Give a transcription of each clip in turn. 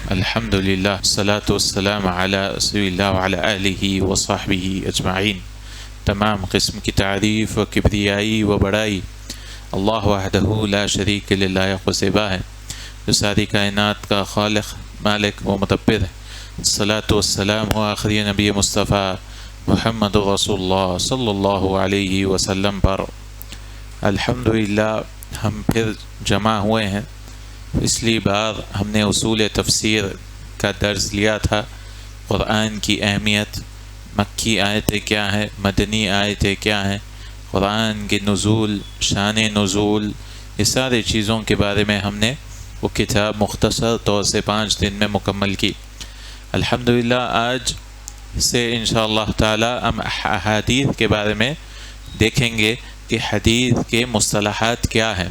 الحمدللہ والصلاۃ والسلام علی رسول اللہ وعلی آلہ وصحبہ اجمعین۔ تمام قسم کی تعریف و کبریائی و بڑائی اللہ وحدہ لا شریک للہ قصبہ ہے، جو ساری کائنات کا خالق، مالک و مدبر ہے۔ الصلاۃ والسلام و آخری نبی مصطفیٰ محمد رسول اللہ صلی اللہ علیہ وسلم پر۔ الحمدللہ ہم پھر جمع ہوئے ہیں۔ پچھلی بار ہم نے اصول تفسیر کا درس لیا تھا، قرآن کی اہمیت، مکی آیتیں کیا ہیں، مدنی آیتیں کیا ہیں، قرآن کے نزول، شان نزول، یہ سارے چیزوں کے بارے میں ہم نے وہ کتاب مختصر طور سے 5 دن میں مکمل کی۔ الحمدللہ آج سے انشاءاللہ تعالی ہم احادیث کے بارے میں دیکھیں گے کہ حدیث کے مصطلحات کیا ہیں،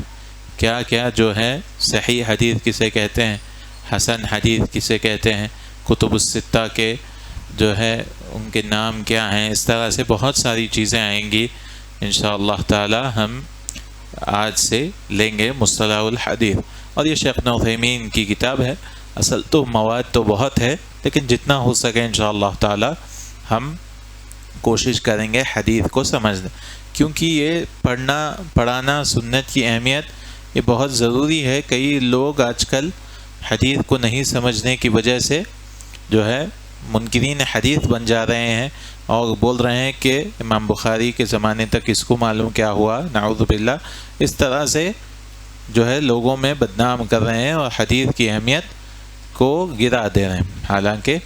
کیا کیا جو ہے صحیح حدیث کسے کہتے ہیں، حسن حدیث کسے کہتے ہیں، کتب الستہ کے جو ہے ان کے نام کیا ہیں۔ اس طرح سے بہت ساری چیزیں آئیں گی انشاءاللہ تعالی۔ ہم آج سے لیں گے مصطلح الحدیث، اور یہ شیخ ابن عثیمین کی کتاب ہے۔ اصل تو مواد تو بہت ہے، لیکن جتنا ہو سکے انشاءاللہ تعالی ہم کوشش کریں گے حدیث کو سمجھنے، کیونکہ یہ پڑھانا سنت کی اہمیت یہ بہت ضروری ہے۔ کئی لوگ آج کل حدیث کو نہیں سمجھنے کی وجہ سے جو ہے منکرین حدیث بن جا رہے ہیں، اور بول رہے ہیں کہ امام بخاری کے زمانے تک اس کو معلوم کیا ہوا، نعوذ باللہ۔ اس طرح سے جو ہے لوگوں میں بدنام کر رہے ہیں اور حدیث کی اہمیت کو گرا دے رہے ہیں، حالانکہ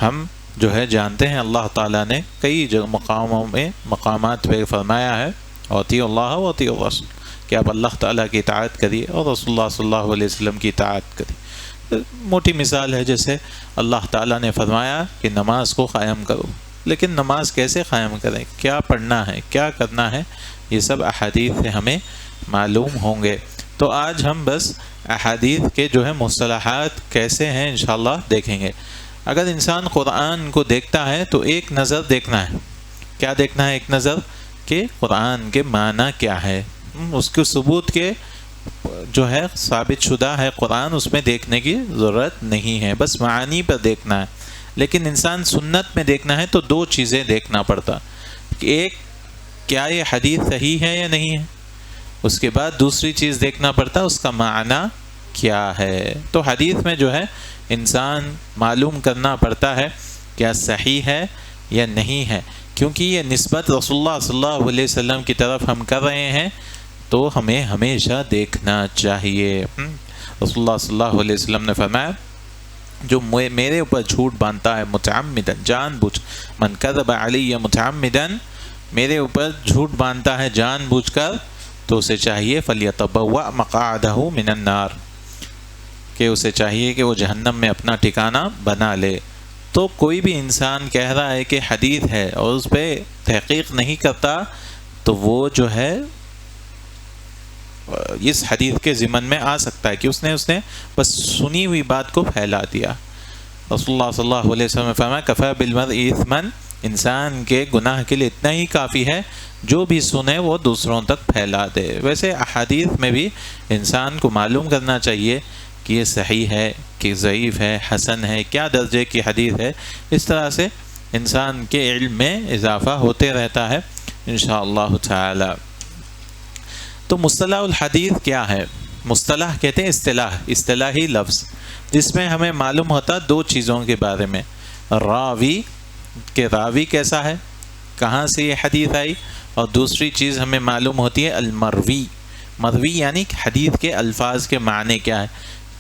ہم جو ہے جانتے ہیں اللہ تعالیٰ نے کئی مقامات پہ فرمایا ہے اطیعوا اللہ واطیعوا الرسول، کہ آپ اللہ تعالیٰ کی اطاعت کریے اور رسول اللہ صلی اللہ علیہ وسلم کی اطاعت کریے۔ موٹی مثال ہے، جیسے اللہ تعالیٰ نے فرمایا کہ نماز کو قائم کرو، لیکن نماز کیسے قائم کریں، کیا پڑھنا ہے، کیا کرنا ہے، یہ سب احادیث سے ہمیں معلوم ہوں گے۔ تو آج ہم بس احادیث کے جو ہے مصطلحات کیسے ہیں انشاءاللہ دیکھیں گے۔ اگر انسان قرآن کو دیکھتا ہے تو ایک نظر دیکھنا ہے، کیا دیکھنا ہے؟ ایک نظر کہ قرآن کے معنی کیا ہے، اس کے ثبوت کے جو ہے ثابت شدہ ہے قرآن، اس میں دیکھنے کی ضرورت نہیں ہے، بس معانی پر دیکھنا ہے۔ لیکن انسان سنت میں دیکھنا ہے تو 2 چیزیں دیکھنا پڑتا، کہ ایک کیا یہ حدیث صحیح ہے یا نہیں ہے، اس کے بعد دوسری چیز دیکھنا پڑتا اس کا معنی کیا ہے۔ تو حدیث میں جو ہے انسان معلوم کرنا پڑتا ہے کیا صحیح ہے یا نہیں ہے، کیونکہ یہ نسبت رسول اللہ صلی اللہ علیہ وسلم کی طرف ہم کر رہے ہیں، تو ہمیں ہمیشہ دیکھنا چاہیے۔ رسول اللہ صلی اللہ علیہ وسلم نے فرمایا جو میرے اوپر جھوٹ باندھتا ہے متعمدن، جان بوجھ، من کذب علی متعمدن، میرے اوپر جھوٹ باندھتا ہے جان بوجھ کر، تو اسے چاہیے فلیتبوأ مقعدہ من النار، کہ اسے چاہیے کہ وہ جہنم میں اپنا ٹھکانہ بنا لے۔ تو کوئی بھی انسان کہہ رہا ہے کہ حدیث ہے اور اس پہ تحقیق نہیں کرتا، تو وہ جو ہے اس حدیث کے ضمن میں آ سکتا ہے کہ اس نے بس سنی ہوئی بات کو پھیلا دیا۔ رسول اللہ صلی اللہ علیہ وسلم نے فرمایا کفی بالمرء اثما، انسان کے گناہ کے لیے اتنا ہی کافی ہے جو بھی سنے وہ دوسروں تک پھیلا دے۔ ویسے احادیث میں بھی انسان کو معلوم کرنا چاہیے کہ یہ صحیح ہے کہ ضعیف ہے، حسن ہے، کیا درجے کی حدیث ہے۔ اس طرح سے انسان کے علم میں اضافہ ہوتے رہتا ہے انشاءاللہ تعالی۔ تو مصطلح الحدیث کیا ہے؟ مصطلح کہتے ہیں اصطلاحی لفظ، جس میں ہمیں معلوم ہوتا 2 چیزوں کے بارے میں، راوی کہ راوی کیسا ہے، کہاں سے یہ حدیث آئی، اور دوسری چیز ہمیں معلوم ہوتی ہے المروی، مروی یعنی حدیث کے الفاظ کے معنی کیا ہے،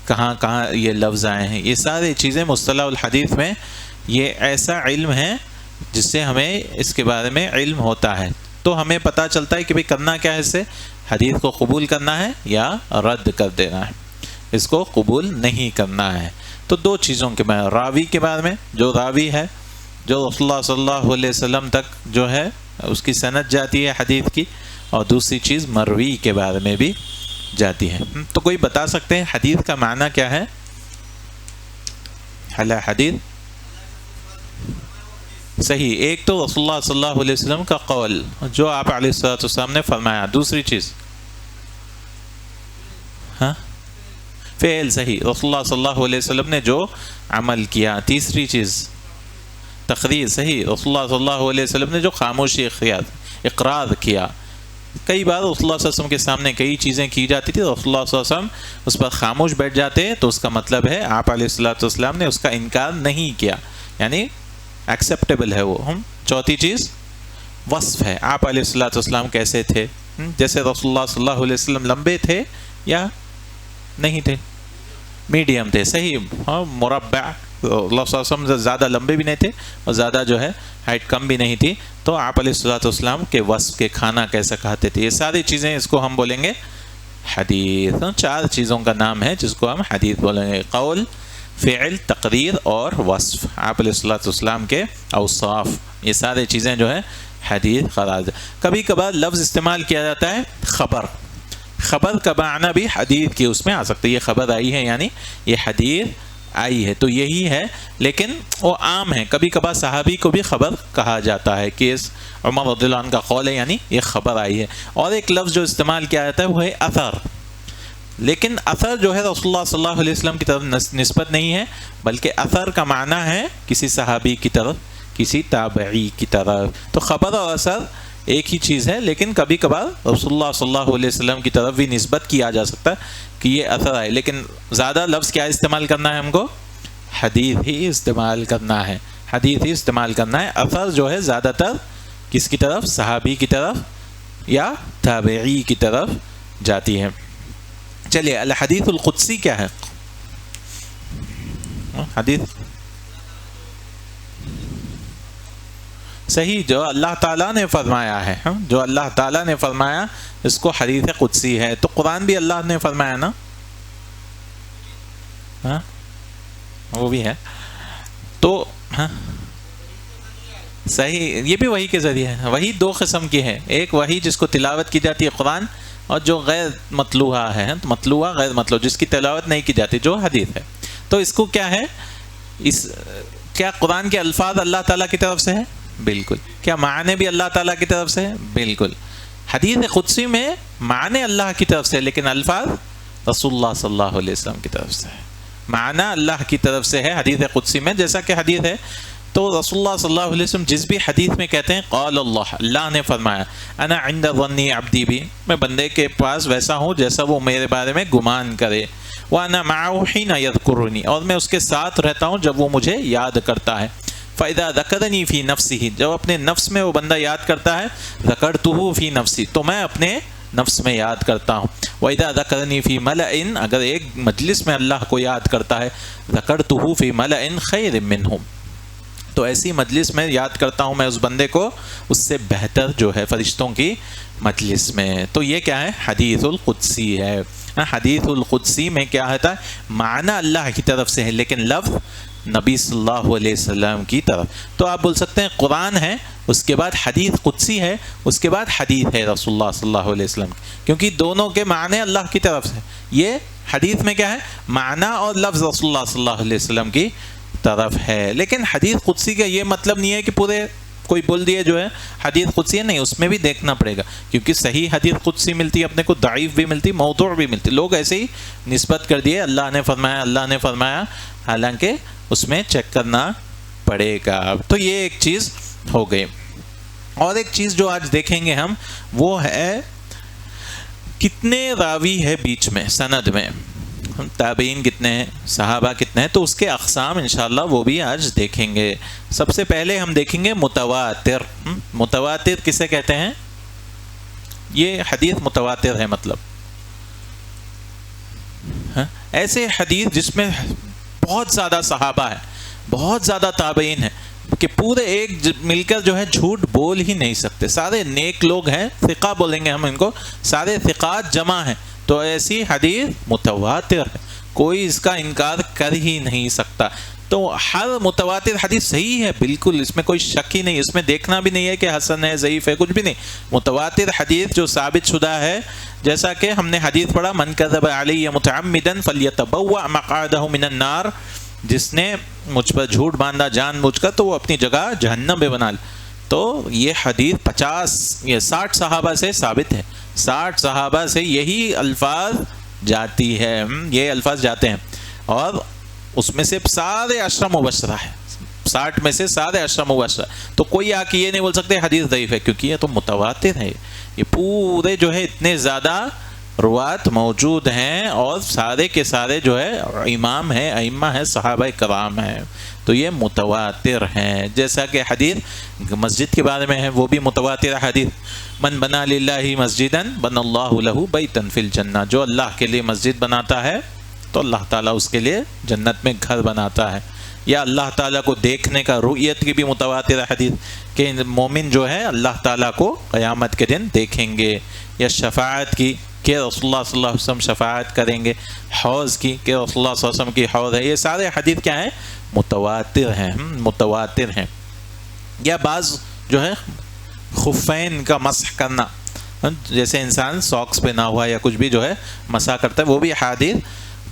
کہاں کہاں یہ لفظ آئے ہیں۔ یہ ساری چیزیں مصطلح الحدیث میں یہ ایسا علم ہے جس سے ہمیں اس کے بارے میں علم ہوتا ہے، تو ہمیں پتہ چلتا ہے کہ بھئی کرنا کیا ہے، اس سے حدیث کو قبول کرنا ہے یا رد کر دینا ہے، اس کو قبول نہیں کرنا ہے۔ تو 2 چیزوں کے بارے میں، راوی کے بارے میں، جو راوی ہے جو رسول اللہ صلی اللہ علیہ وسلم تک جو ہے اس کی سند جاتی ہے حدیث کی، اور دوسری چیز مروی کے بارے میں بھی جاتی ہے۔ تو کوئی بتا سکتے ہیں حدیث کا معنی کیا ہے؟ حدیث صحیح، ایک تو رسول اللہ صلی اللہ علیہ وسلم کا قول جو آپ علیہ السلام نے فرمایا، دوسری چیز فعل صحیح، رسول اللہ صلی اللہ علیہ وسلم نے جو عمل کیا. تیسری چیز تقریر صحیح، رسول اللہ صلی اللہ علیہ وسلم نے جو خاموشی اقرار کیا. کئی بار رسول اللہ صلی اللہ علیہ وسلم کے سامنے کئی چیزیں کی جاتی تھی، رسول اللہ صلی اللہ علیہ وسلم اس پر خاموش بیٹھ جاتے، تو اس کا مطلب ہے آپ علیہ الصلوۃ والسلام نے اس کا انکار نہیں کیا، یعنی ایکسیپٹیبل ہے وہ. چوتھی چیز وصف ہے، آپ علیہ الصلوۃ والسلام کیسے تھے. جیسے رسول اللہ صلی اللہ علیہ وسلم لمبے تھے یا نہیں تھے، میڈیم تھے صحیح. مربع، اللہ صلی اللہ علیہ وسلم زیادہ لمبے بھی نہیں تھے اور زیادہ جو ہے ہائٹ کم بھی نہیں تھی. تو آپ علیہ الصلوۃ والسلام کے وصف کے کھانا کیسا کھاتے تھے، یہ ساری چیزیں اس کو ہم بولیں گے حدیث. 4 چیزوں کا نام ہے جس کو ہم حدیث بولیں گے: قول، فعل، تقریر اور وصف. آپ علیہ الصلوۃ والسلام کے اوصاف، یہ سارے چیزیں جو ہے حدیث قرار دے. کبھی کبھار لفظ استعمال کیا جاتا ہے خبر. خبر کا معنی بھی حدیث کی اس میں آ سکتا ہے. یہ خبر آئی ہے یعنی یہ حدیث آئی ہے، تو یہی ہے، لیکن وہ عام ہے. کبھی کبھار صحابی کو بھی خبر کہا جاتا ہے کہ اس عمر رضی اللہ عنہ کا قول ہے یعنی یہ خبر آئی ہے. اور ایک لفظ جو استعمال کیا جاتا ہے وہ ہے اثر. لیکن اثر جو ہے رسول اللہ صلی اللہ علیہ وسلم کی طرف نسبت نہیں ہے، بلکہ اثر کا معنی ہے کسی صحابی کی طرف، کسی تابعی کی طرف. تو خبر اور اثر ایک ہی چیز ہے، لیکن کبھی کبھار رسول اللہ صلی اللہ علیہ وسلم کی طرف بھی نسبت کیا جا سکتا ہے کہ یہ اثر آئے. لیکن زیادہ لفظ کیا استعمال کرنا ہے ہم کو؟ حدیث ہی استعمال کرنا ہے، حدیث ہی استعمال کرنا ہے. اثر جو ہے زیادہ تر کس کی طرف؟ صحابی کی طرف یا تابعی کی طرف جاتی ہے. چلیے، الحدیث القدسی کیا ہے؟ حدیث صحیح جو اللہ تعالیٰ نے فرمایا ہے، جو اللہ تعالیٰ نے فرمایا اس کو حدیث قدسی ہے. تو قرآن بھی اللہ نے فرمایا نا، وہ بھی ہے. تو صحیح، یہ بھی وحی کے ذریعے ہے. وحی 2 قسم کی ہے، ایک وحی جس کو تلاوت کی جاتی ہے قرآن، اور جو غیر مطلوعہ ہے، مطلوعہ غیر مطلوع جس کی تلاوت نہیں کی جاتی، جو حدیث ہے. تو اس کو کیا ہے؟ کیا قرآن کے الفاظ اللہ تعالیٰ کی طرف سے ہے؟ بالکل. کیا معنی بھی اللہ تعالیٰ کی طرف سے ہے؟ بالکل. حدیث قدسی میں معنی اللہ کی طرف سے، لیکن الفاظ رسول اللہ صلی اللہ علیہ وسلم کی طرف سے ہے. معنی اللہ کی طرف سے ہے حدیث قدسی میں. جیسا کہ حدیث ہے تو رسول اللہ صلی اللہ علیہ وسلم جس بھی حدیث میں کہتے ہیں قال اللہ، اللہ نے فرمایا، انا عند ظن عبدی بھی، میں بندے کے پاس ویسا ہوں جیسا وہ میرے بارے میں گمان کرے. وانا معه حين يذكرني، اور میں اس کے ساتھ رہتا ہوں جب وہ مجھے یاد کرتا ہے. فَإِذَا ذَكَرَنِي فِي نَفْسِهِ، جب اپنے نفس میں وہ بندہ یاد کرتا ہے، ذَكَرْتُهُ فِي نَفْسِي، تو میں اپنے نفس میں یاد کرتا ہوں. وَإِذَا ذَكَرَنِي فِي مَلَئٍ، اگر ایک مجلس میں اللہ کو یاد کرتا ہے، ذَكَرْتُهُ فِي مَلَئٍ خَيْرٍ مِّنْهُمْ، تو ایسی مجلس میں یاد کرتا ہوں میں اس بندے کو اس سے بہتر جو ہے فرشتوں کی مجلس میں. تو یہ کیا ہے؟ حدیث القدسی ہے. حدیث القدسی میں کیا ہوتا ہے؟ معنی اللہ کی طرف سے ہے، لیکن لفظ نبی صلی اللہ علیہ وسلم کی طرف. تو آپ بول سکتے ہیں قرآن ہے، اس کے بعد حدیث قدسی ہے، اس کے بعد حدیث ہے رسول اللہ صلی اللہ علیہ وسلم، کیونکہ دونوں کے معنی اللہ کی طرف سے. یہ حدیث میں کیا ہے؟ معنی اور لفظ رسول اللہ صلی اللہ علیہ وسلم کی طرف ہے. لیکن حدیث قدسی کا یہ مطلب نہیں ہے کہ پورے کوئی بول دیے جو ہے حدیث قدسی ہے، نہیں، اس میں بھی دیکھنا پڑے گا، کیونکہ صحیح حدیث قدسی ملتی ہے اپنے کو، ضعیف بھی ملتی، موضوع بھی ملتی. لوگ ایسے ہی نسبت کر دیے اللہ نے فرمایا، اللہ نے فرمایا، حالانکہ اس میں چیک کرنا پڑے گا. تو یہ ایک چیز ہو گئی. اور ایک چیز جو آج دیکھیں گے ہم، وہ ہے کتنے راوی ہے بیچ میں سند میں، تابعین کتنے ہیں، صحابہ کتنے ہیں. تو اس کے اقسام انشاءاللہ وہ بھی آج دیکھیں گے. سب سے پہلے ہم دیکھیں گے متواتر. متواتر کسے کہتے ہیں؟ یہ حدیث متواتر ہے، مطلب ایسے حدیث جس میں بہت زیادہ صحابہ ہے، بہت زیادہ تابعین ہیں کہ پورے ایک مل کر جو ہے جھوٹ بول ہی نہیں سکتے. سارے نیک لوگ ہیں، ثقہ بولیں گے ہم ان کو، سارے ثقات جمع ہیں. تو ایسی حدیث متواتر ہے، کوئی اس کا انکار کر ہی نہیں سکتا. تو ہر متواتر حدیث صحیح ہے، بالکل اس میں کوئی شک ہی نہیں. اس میں دیکھنا بھی نہیں ہے کہ حسن ہے، ضعیف ہے، کچھ بھی نہیں. متواتر حدیث جو ثابت شدہ ہے، جیسا کہ ہم نے حدیث پڑھا، من کذب علی متعمدا فلیتبوأ مقعدہ من النار، جس نے مجھ پر جھوٹ باندھا جان بوجھ کر تو وہ اپنی جگہ جہنم میں بنا لے. تو یہ حدیث 60 صحابہ سے ثابت ہے. 60 صحابہ سے یہی الفاظ جاتی ہے، یہ الفاظ جاتے ہیں، اور اس میں سے سارے 10 مبشرہ ہے، 60 میں سے سارے 10 مبشرہ. تو کوئی آ کے یہ نہیں بول سکتے حدیث ضعیف ہے، کیونکہ یہ تو متواتر ہے. یہ پورے جو ہے اتنے زیادہ روات موجود ہیں، اور سارے کے سارے جو ہے امام ہیں، ائمہ ہیں، صحابہ کرام ہیں، تو یہ متواتر ہیں. جیسا کہ حدیث مسجد کے بارے میں ہے، وہ بھی متواتر حدیث، من بنا للہ مسجدا بنى اللہ لہ بیتا فی الجنہ، جو اللہ کے لیے مسجد بناتا ہے تو اللہ تعالیٰ اس کے لیے جنت میں گھر بناتا ہے. یا اللہ تعالیٰ کو دیکھنے کا، رؤیت کی بھی متواتر حدیث کہ مومن جو ہے اللہ تعالیٰ کو قیامت کے دن دیکھیں گے. یا شفاعت کی کہ رسول اللہ صلی اللہ علیہ وسلم شفاعت کریں گے. حوض کی کہ رسول اللہ صلی اللہ علیہ وسلم کی حوض ہے. یہ سارے حدیث کیا ہیں؟ متواتر ہیں، متواتر ہیں. یا بعض جو ہے خفین کا مسح کرنا، جیسے انسان ساکس پہ نہ ہوا یا کچھ بھی جو ہے مسح کرتا ہے، وہ بھی احادیث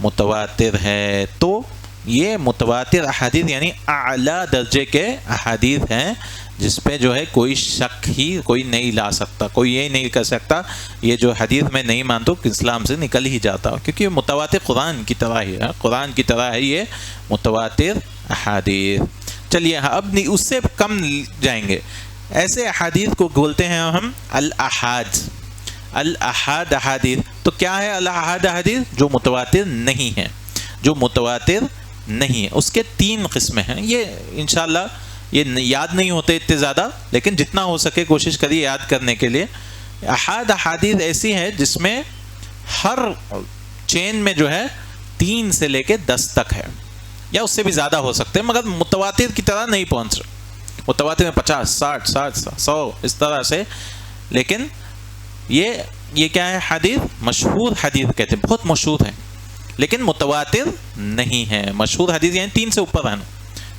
متواتر ہے. تو یہ متواتر احادیث یعنی اعلیٰ درجے کے احادیث ہیں، جس پہ جو ہے کوئی شک ہی کوئی نہیں لا سکتا، کوئی یہ نہیں کہہ سکتا یہ جو حدیث میں نہیں مانتا اسلام سے نکل ہی جاتا، کیونکہ یہ متواتر قرآن کی طرح ہی ہے، قرآن کی طرح ہے یہ متواتر احادیث. چلیے اب اس سے کم جائیں گے. ایسے احادیث کو بولتے ہیں ہم الاحاد. الاحاد احادیث تو کیا ہے؟ الاحاد احادیث جو متواتر نہیں ہیں، جو متواتر نہیں ہے. اس کے 3 قسمیں ہیں. یہ انشاءاللہ یہ یاد نہیں ہوتے اتنے زیادہ، لیکن جتنا ہو سکے کوشش کریے یاد کرنے کے لیے. احاد احادیث ایسی ہے جس میں ہر چین میں جو ہے 3 سے لے کے 10 تک ہے، یا اس سے بھی زیادہ ہو سکتے ہیں، مگر متواتر کی طرح نہیں پہنچ رہے. متواتر میں 50 60 100 اس طرح سے. لیکن یہ کیا ہے؟ حدیث مشہور حدیث کہتے ہیں، بہت مشہور ہے، لیکن متواتر نہیں ہے. مشہور حدیث یعنی 3 سے اوپر ہے نا،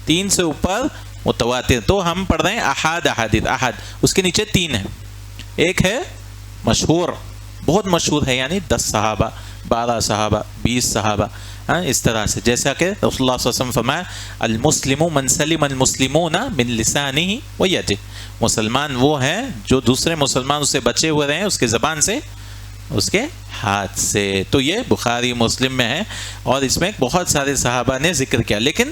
3 سے اوپر متواتر. تو ہم پڑھ رہے ہیں احاد احادیث. احاد اس کے نیچے 3 ہیں. ایک ہے مشہور، بہت مشہور ہے، یعنی 10 صحابہ، 12 صحابہ، 20 صحابہ، اس طرح سے. جیسا کہ رسول اللہ صلی اللہ علیہ وسلم فرمایا المسلم من سلم المسلمون من لسانه ويده. مسلمان وہ ہیں جو دوسرے مسلمان اس سے بچے ہوئے رہے ہیں، اس کے زبان سے، اس کے ہاتھ سے. تو یہ بخاری مسلم میں ہے، اور اس میں بہت سارے صحابہ نے ذکر کیا، لیکن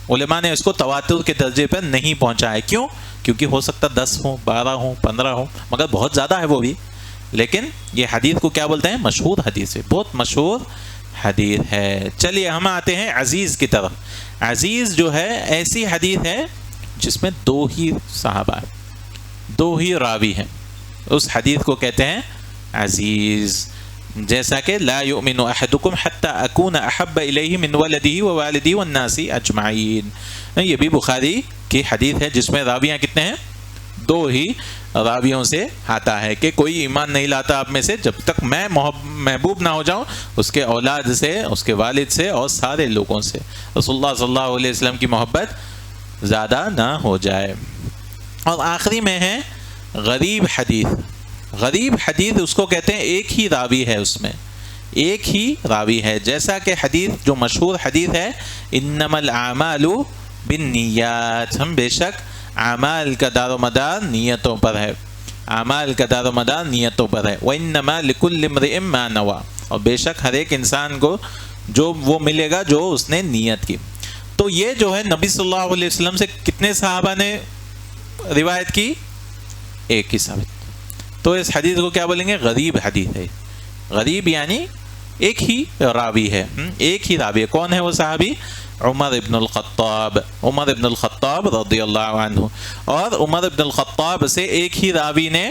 علماء نے اس کو تواتر کے درجے پر نہیں پہنچایا. کیوں؟ کیونکہ ہو سکتا 10 ہوں، 12 ہوں، 15 ہوں، مگر بہت زیادہ ہے وہ بھی. لیکن یہ حدیث کو کیا بولتے ہیں؟ مشہور حدیث ہے، بہت مشہور حدیث ہے. چلیے ہم آتے ہیں عزیز کی طرف. عزیز جو ہے ایسی حدیث ہے جس میں 2 ہی صحابہ ہیں، 2 ہی راوی ہیں. اس حدیث کو کہتے ہیں عزیز. جیسا کہ لا یؤمن احدکم حتی اکون احب الیہ من ولدہ ووالدہ والناس اجمعین. یہ بھی بخاری کی حدیث ہے، جس میں راویاں کتنے ہیں؟ 2 ہی راویوں سے آتا ہے کہ کوئی ایمان نہیں لاتا آپ میں سے جب تک میں محبوب نہ ہو جاؤں اس کے اولاد سے، اس کے والد سے، اور سارے لوگوں سے. رسول اللہ صلی اللہ علیہ وسلم کی محبت زیادہ نہ ہو جائے. اور آخری میں ہے غریب حدیث. غریب حدیث اس کو کہتے ہیں ایک ہی راوی ہے، اس میں ایک ہی راوی ہے. جیسا کہ حدیث جو مشہور حدیث ہے انما الاعمال بالنیات، ہم بے شک اعمال کا دار و مدار نیتوں پر ہے، اعمال کا دار و مدار نیتوں پر ہے. وانما لکل امرئ ما نوى، اور بے شک ہر ایک انسان کو جو وہ ملے گا جو اس نے نیت کی. تو یہ جو ہے نبی صلی اللہ علیہ وسلم سے کتنے صحابہ نے روایت کی؟ ایک ہی صحابی. تو اس حدیث کو کیا بولیں گے؟ غریب حدیث ہے. غریب یعنی ایک ہی راوی ہے، ایک ہی راوی ہے. کون ہے وہ صحابی؟ عمر ابن الخطاب. عمر ابن الخطاب رضی اللہ عنہ. اور عمر ابن الخطاب سے ایک ہی راوی نے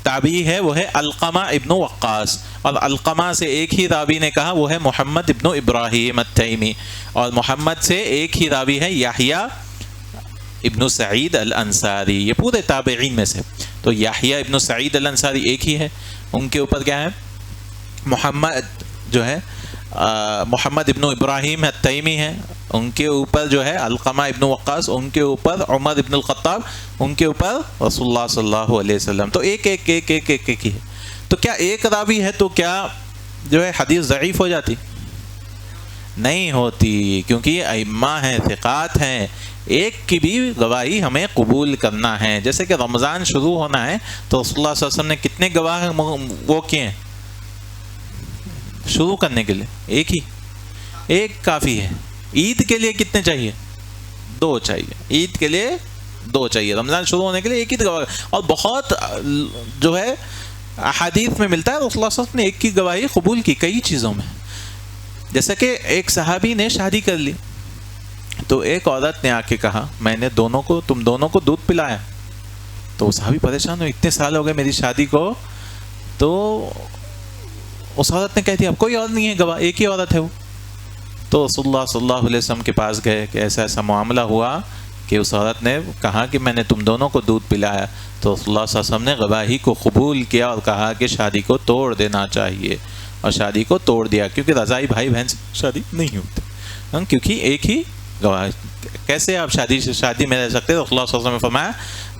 تابعی ہے، وہ ہے علقمہ ابن وقاص. اور علقمہ سے ایک ہی راوی نے کہا، وہ ہے محمد ابن ابراہیم التیمی. اور محمد سے ایک ہی راوی ہے یحییٰ ابن سعید الانصاری. یہ پورے تابعین میں سے تو یحییٰ ابن سعید الانصاری ایک ہی ہے. ان کے اوپر کیا ہے؟ محمد جو ہے محمد ابن ابراہیم التیمی ہے. ان کے اوپر جو ہے علقمہ ابن وقاص. ان کے اوپر عمر ابن الخطاب. ان کے اوپر رسول اللہ صلی اللہ علیہ وسلم. تو ایک ایک ایک ایک ایک ایک ہی ہے. تو کیا ایک راوی ہے تو کیا جو ہے حدیث ضعیف ہو جاتی؟ نہیں ہوتی، کیونکہ یہ ائمہ ہیں، ثقات ہیں. ایک کی بھی گواہی ہمیں قبول کرنا ہے. جیسے کہ رمضان شروع ہونا ہے تو رسول اللہ صلی اللہ علیہ وسلم نے کتنے گواہ وہ کیے ہیں؟ شروع کرنے کے لیے ایک کافی ہے. عید کے لیے کتنے چاہیے؟ 2 چاہیے. عید کے لیے 2 چاہیے. رمضان شروع ہونے کے لیے ایک ہی گواہ. اور بہت جو ہے احادیث میں ملتا ہے رسول اللہ صلی اللہ علیہ وسلم نے ایک کی گواہی قبول کی کئی چیزوں میں. جیسا کہ ایک صحابی نے شادی کر لی تو ایک عورت نے آ کے کہا میں نے تم دونوں کو دودھ پلایا. تو وہ صحابی پریشان ہوئے, اتنے سال ہو گئے میری شادی کو. تو اس عورت نے کہہ دیا اب کوئی اور نہیں ہے گواہ, ایک ہی عورت ہے وہ. تو رسول اللہ صلی اللہ علیہ وسلم کے پاس گئے کہ ایسا ایسا معاملہ ہوا کہ اس عورت نے کہا کہ میں نے تم دونوں کو دودھ پلایا. تو رسول اللہ صلی اللہ علیہ وسلم نے گواہی کو قبول کیا اور کہا کہ شادی کو توڑ دینا چاہیے, اور شادی کو توڑ دیا, کیونکہ رضائی بھائی بہن سے شادی نہیں ہوتی, کیونکہ ایک ہی گواہ. کیسے آپ شادی میں رہ سکتے؟ رسول اللہ صلی اللہ علیہ وسلم نے فرمایا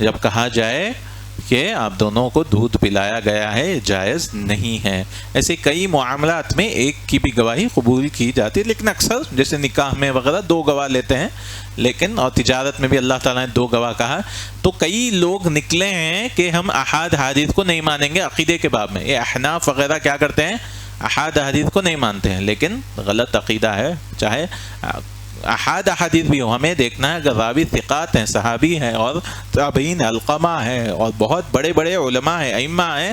جب کہا جائے کہ آپ دونوں کو دودھ پلایا گیا ہے جائز نہیں ہے. ایسے کئی معاملات میں ایک کی بھی گواہی قبول کی جاتی ہے, لیکن اکثر جیسے نکاح میں وغیرہ 2 گواہ لیتے ہیں, لیکن اور تجارت میں بھی اللہ تعالیٰ نے 2 گواہ کہا. تو کئی لوگ نکلے ہیں کہ ہم احاد حدیث کو نہیں مانیں گے عقیدے کے باب میں. یہ احناف وغیرہ کیا کرتے ہیں, احاد حدیث کو نہیں مانتے ہیں, لیکن غلط عقیدہ ہے. چاہے احاد احادیث بھی ہو, ہمیں دیکھنا ہے اگر راوی ثقات ہیں, صحابی ہیں اور تابعین علقمہ ہیں اور بہت بڑے بڑے علماء ہیں, ائمہ ہیں,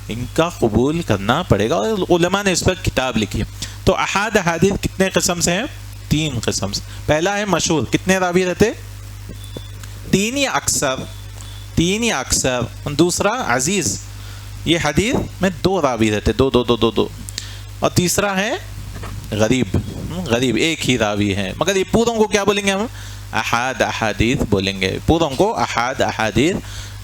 ان کا قبول کرنا پڑے گا. اور علماء نے اس پر کتاب لکھی. تو احاد احادیث کتنے قسم سے ہیں؟ 3 قسم سے. پہلا ہے مشہور, کتنے راوی رہتے؟ 3 یا اکثر. دوسرا عزیز, یہ حدیث میں 2 راوی رہتے, 2. اور تیسرا ہے غریب, ایک ہی راوی ہے, مگر یہ پوروں کو کیا بولیں گے ہم؟ احاد احادیث بولیں گے. پوروں کو احاد احادیث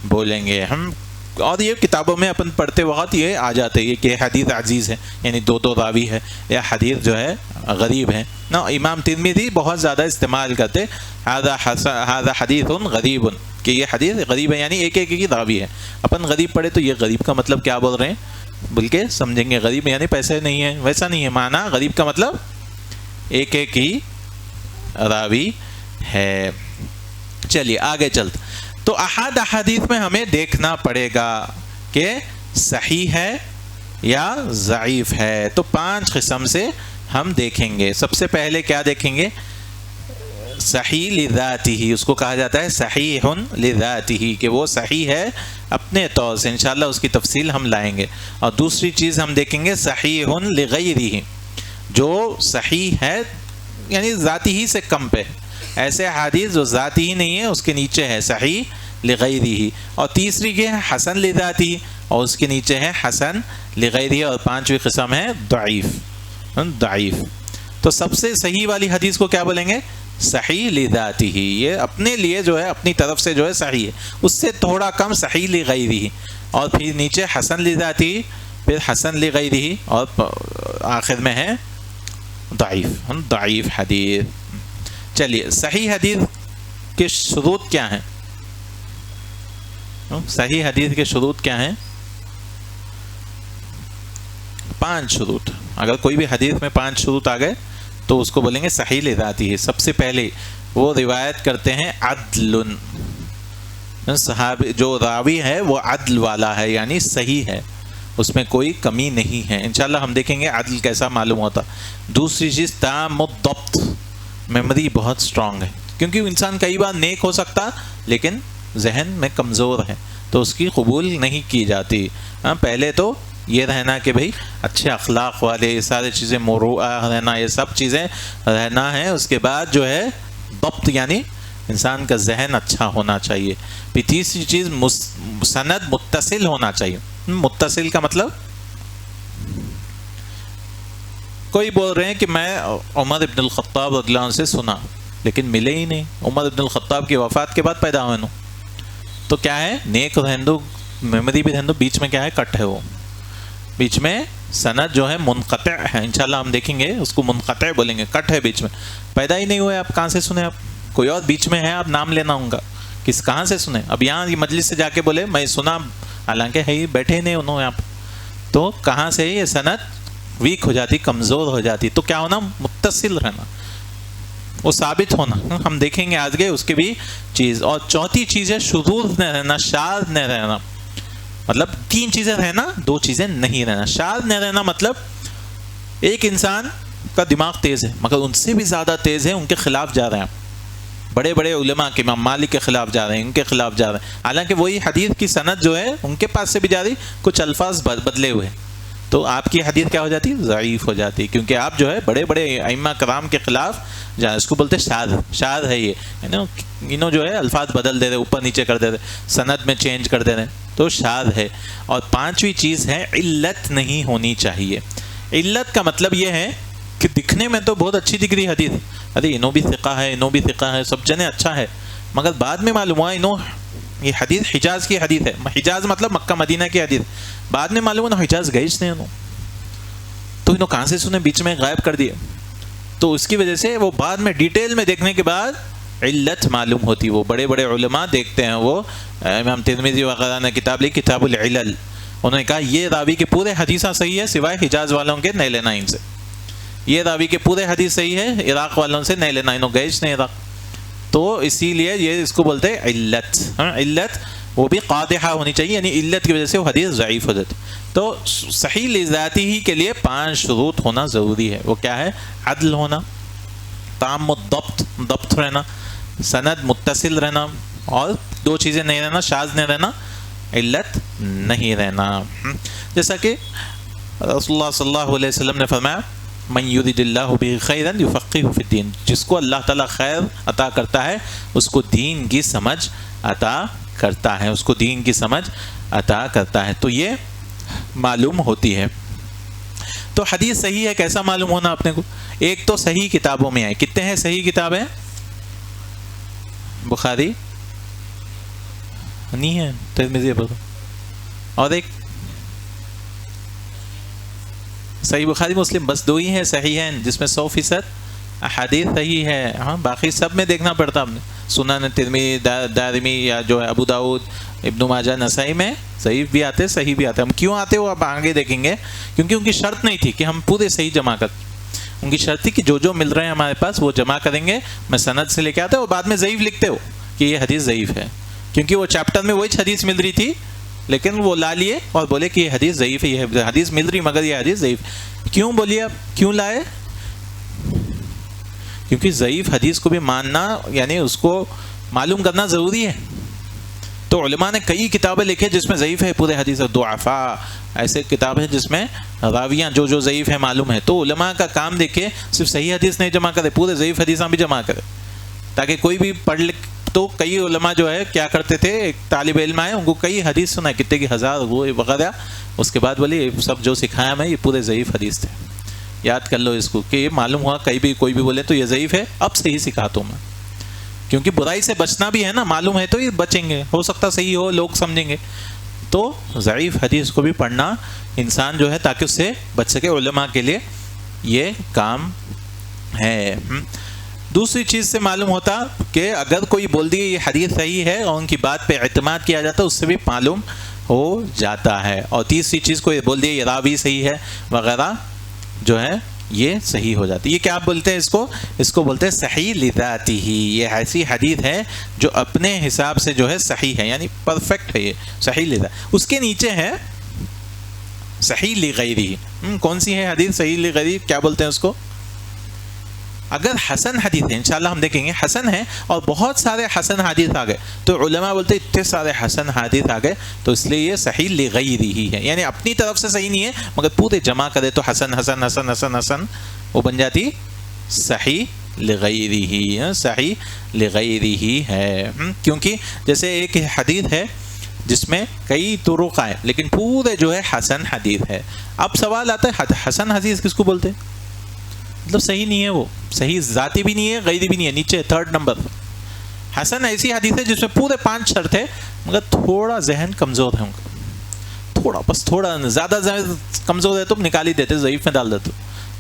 بولیں گے ہم. اور یہ کتابوں میں اپن پڑھتے وقت یہ آ جاتے ہیں کہ حدیث عزیز ہے یعنی 2 راوی ہے, یا حدیث جو ہے غریب ہے نا. امام ترمذی بہت زیادہ استعمال کرتے ھذا حدیث غریب, کہ یہ حدیث غریب ہے یعنی ایک ہی راوی ہے. اپن غریب پڑھے تو یہ غریب کا مطلب کیا بول رہے ہیں بلکہ سمجھیں گے غریب یعنی پیسے نہیں ہے, ویسا نہیں ہے معنی. غریب کا مطلب ایک ہی راوی ہے. چلیے آگے چلتے. تو احاد احادیث میں ہمیں دیکھنا پڑے گا کہ صحیح ہے یا ضعیف ہے. تو 5 قسم سے ہم دیکھیں گے. سب سے پہلے کیا دیکھیں گے؟ صحیح لذاتہ, اس کو کہا جاتا ہے صحیح لذاتہ, کہ وہ صحیح ہے اپنے طور سے. انشاءاللہ اس کی تفصیل ہم لائیں گے. اور دوسری چیز ہم دیکھیں گے صحیح لغیرہ, جو صحیح ہے یعنی ذاتی ہی سے کم پہ, ایسے حدیث جو ذاتی ہی نہیں ہے اس کے نیچے ہے صحیح لغیرہ. اور تیسری یہ ہے حسن لذاتہ, اور اس کے نیچے ہے حسن لغیرہ. اور 5ویں قسم ہے ضعیف. تو سب سے صحیح والی حدیث کو کیا بولیں گے؟ صحیح لذاتہ, یہ اپنے لیے جو ہے اپنی طرف سے جو ہے صحیح ہے, اس سے تھوڑا کم صحیح لغیرہ. اور پھر نیچے حسن لذاتہ, پھر حسن لغیرہ, اور آخر میں ہے ضعیف حدیث. چلیے صحیح حدیث کے شروط کیا ہیں؟ صحیح حدیث کے شروط کیا ہیں؟ 5 شروط. اگر کوئی بھی حدیث میں 5 شروط آ گئے تو اس کو بولیں گے صحیح لذاتہ. سب سے پہلے وہ روایت کرتے ہیں عدل, صحابی جو راوی ہے وہ عدل والا ہے یعنی صحیح ہے, اس میں کوئی کمی نہیں ہے. انشاءاللہ ہم دیکھیں گے عدل کیسا معلوم ہوتا. دوسری چیز تام الضبط, میموری بہت سٹرونگ ہے, کیونکہ انسان کئی بار نیک ہو سکتا لیکن ذہن میں کمزور ہے تو اس کی قبول نہیں کی جاتی. پہلے تو یہ رہنا کہ بھئی اچھے اخلاق والے, یہ سارے چیزیں مروءہ رہنا, یہ سب چیزیں رہنا ہے. اس کے بعد جو ہے ضبط یعنی انسان کا ذہن اچھا ہونا چاہیے. پھر تیسری چیز سند متصل ہونا چاہیے. متصل کا مطلب کوئی بول رہے ہیں کہ میں عمر ابن الخطاب رضی اللہ عنہ سے سنا لیکن ملے ہی نہیں, عمر ابن الخطاب کی وفات کے بعد پیدا ہوئے نا, تو کیا ہے نیک رہندو, میموری بھی رہندو, بیچ میں کیا ہے کٹ ہے, وہ بیچ میں سند جو ہے منقطع ہے. انشاءاللہ ہم دیکھیں گے اس کو منقطع بولیں گے, کٹ ہے بیچ میں, پیدا ہی نہیں ہوئے, آپ کہاں سے سنے؟ آپ کوئی اور بیچ میں ہے, آپ نام لینا ہوں گا, کہاں سے سنے؟ اب یہاں یہ مجلس سے جا کے بولے میں سنا, حالانکہ ہے ہی بیٹھے ہی نہیں انہوں یہاں پہ, تو کہاں سے یہ سند ویک ہو جاتی, کمزور ہو جاتی. تو کیا ہونا؟ متصل رہنا, وہ ثابت ہونا. ہم دیکھیں گے آگے اس کی بھی چیز. اور چوتھی چیز ہے شذوذ نہ رہنا, شاذ نہ رہنا. مطلب 3 چیزیں رہنا, 2 چیزیں نہیں رہنا. شاذ نہ رہنا مطلب ایک انسان کا دماغ تیز ہے مگر ان سے بھی زیادہ تیز ہے ان کے خلاف جا رہے ہیں، بڑے بڑے علماء کے، امام مالک کے خلاف جا رہے ہیں، ان کے خلاف جا رہے ہیں، حالانکہ وہی حدیث کی سند جو ہے ان کے پاس سے بھی جا رہی، کچھ الفاظ بدلے ہوئے، تو آپ کی حدیث کیا ہو جاتی ہے؟ ضعیف ہو جاتی ہے، کیونکہ آپ جو ہے بڑے بڑے ائمہ کرام کے خلاف جا، اس کو بولتے ہیں شاذ، شاذ ہے یہ، انہوں جو ہے الفاظ بدل دے رہے، اوپر نیچے کر دے رہے، سند میں چینج کر دے رہے، تو شاذ ہے۔ اور پانچویں چیز ہے علت نہیں ہونی چاہیے۔ علت کا مطلب یہ ہے کہ دکھنے میں تو بہت اچھی دکھ رہی حدیث، ارے انہوں بھی ثقہ ہے، انہوں بھی ثقہ ہے، سب جنے اچھا ہے، مگر بعد میں معلوم ہوا انہوں یہ حدیث حجاز کی حدیث ہے، حجاز مطلب مکہ مدینہ کی حدیث، بعد میں معلوم ہوا حجاز گئے نہیں انہوں، تو انہوں کہاں سے سنے، بیچ میں غائب کر دیے، تو اس کی وجہ سے وہ بعد میں ڈیٹیل میں دیکھنے کے بعد علت معلوم ہوتی، وہ بڑے بڑے علماء دیکھتے ہیں، وہ امام ترمذی وغیرہ نے کتاب لی کتاب العلل، انہوں نے کہا یہ راوی کے پورے حدیثہ صحیح ہے سوائے حجاز والوں کے نہیں لینا ان سے، یہ راوی کے پورے حدیث صحیح ہے عراق والوں سے نہیں لینا، انہوں گئے نہیں عراق، تو اسی لیے یہ اس کو بولتے ہیں علت۔ علت وہ بھی قادحہ ہونی چاہیے، یعنی علت کی وجہ سے وہ حدیث ضعیف ہو جاتی۔ تو صحیح لذاتی ہی کے لیے 5 شروط ہونا ضروری ہے، وہ کیا ہے؟ عدل ہونا، تام الضبط، ضبط رہنا، سند متصل رہنا، اور 2 چیزیں نہیں رہنا، شاذ نہیں رہنا، علت نہیں رہنا۔ جیسا کہ رسول اللہ صلی اللہ علیہ وسلم نے فرمایا من یرید اللہ بہ خیرا یفقہہ فی الدین، جس کو اللہ تعالیٰ خیر عطا کرتا ہے اس کو دین کی سمجھ عطا کرتا ہے، اس کو دین کی سمجھ عطا کرتا ہے، تو یہ معلوم ہوتی ہے۔ تو حدیث صحیح ہے کیسا معلوم ہونا اپنے کو؟ ایک تو صحیح کتابوں میں آئے، کتنے ہیں صحیح کتابیں؟ بخاری نہیں ہے، ترمذی ہے، اور ایک صحیح بخاری مسلم، بس 2 ہی ہیں صحیح ہیں جس میں 100% احادیث صحیح ہے، ہاں باقی سب میں دیکھنا پڑتا، ہم نے سنن ترمذی، دارمی یا جو ہے ابو داؤد، ابن ماجہ، نسائی میں ضعیف بھی آتے صحیح بھی آتے، ہم کیوں آتے وہ آپ آگے دیکھیں گے، کیونکہ ان کی شرط نہیں تھی کہ ہم پورے صحیح جمع کر، ان کی شرط تھی کہ جو مل رہے ہیں ہمارے پاس وہ جمع کریں گے، میں سند سے لے کے آتے اور بعد میں ضعیف لکھتے ہو کہ یہ حدیث ضعیف ہے، کیونکہ وہ چیپٹر میں وہی حدیث مل رہی تھی لیکن وہ لا لیے اور بولے کہ یہ حدیث ضعیف ہے، یہ حدیث مل رہی مگر یہ حدیث ضعیف، کیوں بولیے آپ کیوں لائے؟ کیونکہ ضعیف حدیث کو بھی ماننا یعنی اس کو معلوم کرنا ضروری ہے، تو علماء نے کئی کتابیں لکھے جس میں ضعیف ہے پورے حدیث، ضعفاء ایسے کتاب ہے جس میں راویاں جو ضعیف ہے معلوم ہے، تو علماء کا کام دیکھے صرف صحیح حدیث نہیں جمع کرے، پورے ضعیف حدیثاں بھی جمع کرے تاکہ کوئی بھی پڑھ لکھ، تو کئی علماء جو ہے کیا کرتے تھے، ایک طالب علم آئے ان کو کئی حدیث سنا کتنے کی 1000 وہ وغیرہ، اس کے بعد بولے یہ سب جو سکھایا میں یہ پورے ضعیف حدیث تھے، یاد کر لو اس کو کہ یہ معلوم ہوا کہیں بھی کوئی بھی بولے تو یہ ضعیف ہے، اب صحیح سکھاتا ہوں میں، کیونکہ برائی سے بچنا بھی ہے نا، معلوم ہے تو یہ بچیں گے، ہو سکتا صحیح ہو لوگ سمجھیں گے، تو ضعیف حدیث کو بھی پڑھنا انسان جو ہے تاکہ اس سے بچ سکے، علماء کے لیے یہ کام ہے۔ دوسری چیز سے معلوم ہوتا کہ اگر کوئی بول دیے یہ حدیث صحیح ہے اور ان کی بات پہ اعتماد کیا جاتا ہے، اس سے بھی معلوم ہو جاتا ہے، اور تیسری چیز کو یہ بول دیے یہ راوی صحیح ہے وغیرہ جو ہے یہ صحیح ہو جاتی ہے۔ یہ کیا آپ بولتے ہیں اس کو بولتے ہیں صحیح لذاتہ، یہ ایسی حدیث ہے جو اپنے حساب سے جو ہے صحیح ہے، یعنی پرفیکٹ ہے، یہ صحیح لذات۔ اس کے نیچے ہے صحیح لغیرہ، کون سی ہے حدیث صحیح لغیرہ؟ کیا بولتے ہیں اس کو؟ اگر حسن حدیث ہے، انشاءاللہ ہم دیکھیں گے حسن ہے اور بہت سارے حسن حدیث آ گئے، تو علماء بولتے ہیں اتنے سارے حسن حدیث آ گئے تو اس لیے یہ صحیح لغیرہ ہی ہے، یعنی اپنی طرف سے صحیح نہیں ہے مگر پورے جمع کرے تو حسن حسن حسن حسن حسن وہ بن جاتی صحیح لغیرہ ہی، صحیح لغیرہ ہی ہے، کیونکہ جیسے ایک حدیث ہے جس میں کئی طرق آئے لیکن پورے جو ہے حسن حدیث ہے، اب سوال آتا ہے حسن حدیث کس کو بولتے ہیں؟ مطلب صحیح نہیں ہے، وہ صحیح ذاتی بھی نہیں ہے غیری بھی نہیں ہے، نیچے 3rd نمبر حسن ایسی حدیث ہے جس میں پورے 5 شرط ہے مگر تھوڑا ذہن کمزور ہے ان کا، تھوڑا بس تھوڑا، زیادہ کمزور ہے تو نکال ہی دیتے، ضعیف میں ڈال دیتے،